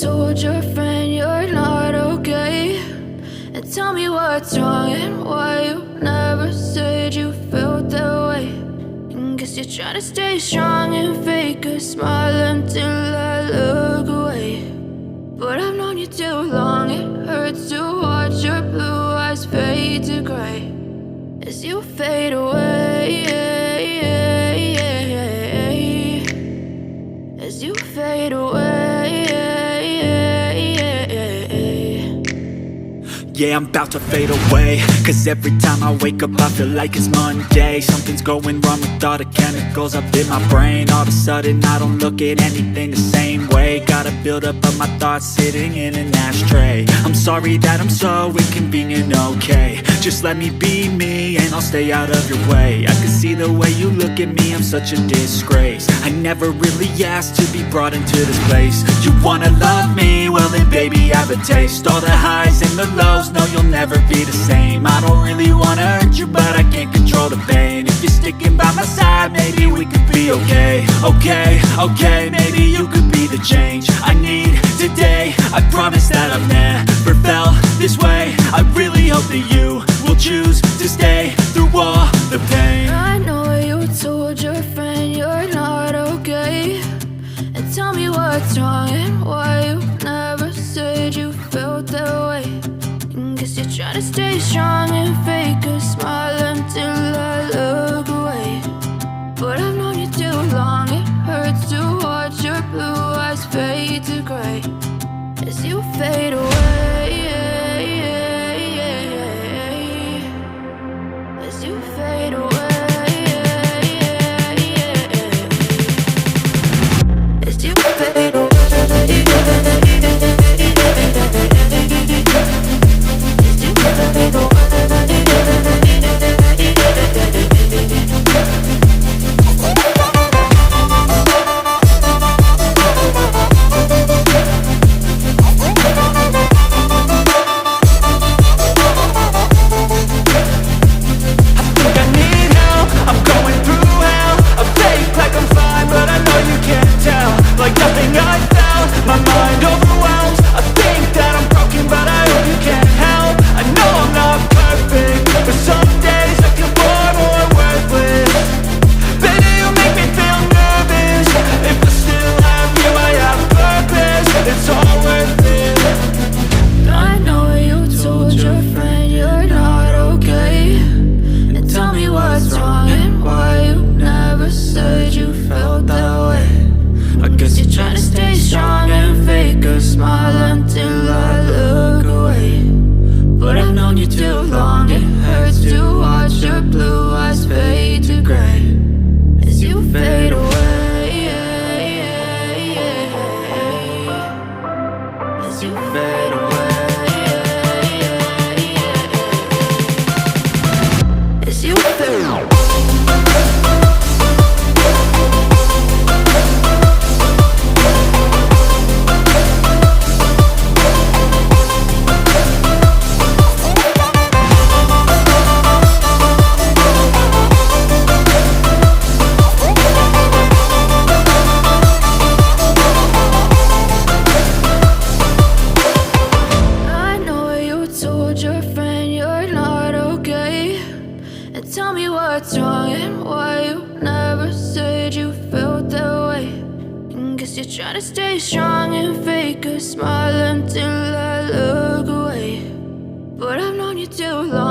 told your friend you're not okay. And tell me what's wrong and why you never said you felt that way. And guess you're trying to stay strong and fake a smile until I look away. But I've known you too long, it hurts to watch your blue eyes fade to gray as you fade away, as you fade away. Yeah, I'm about to fade away, cause every time I wake up I feel like it's Monday. Something's going wrong with all the chemicals up in my brain. All of a sudden I don't look at anything the same way. Got a build-up of my thoughts sitting in an ashtray. I'm sorry that I'm so inconvenient, okay. Just let me be me and I'll stay out of your way. I can see the way you look at me, I'm such a disgrace. I never really asked to be brought into this place. You wanna love me? Well then baby I have a taste. All the highs and the lows, no, you'll never be the same. I don't really wanna hurt you, but I can't control the pain. If you're sticking by my side, maybe we could be okay. Okay, maybe you could be the change I need today. I promise that I've never felt this way. I really hope that you will choose to stay through all the pain. I know you told your friend you're not okay. And tell me what's wrong and why you never said you felt that way. Guess you're trying to stay strong and fake a smile until I look away. But I've known you too long, it hurts to watch your blue eyes fade to gray as you fade away, as you fade away, as you fade away. Trying to stay strong and fake a smile until I look away. But I've known you too long.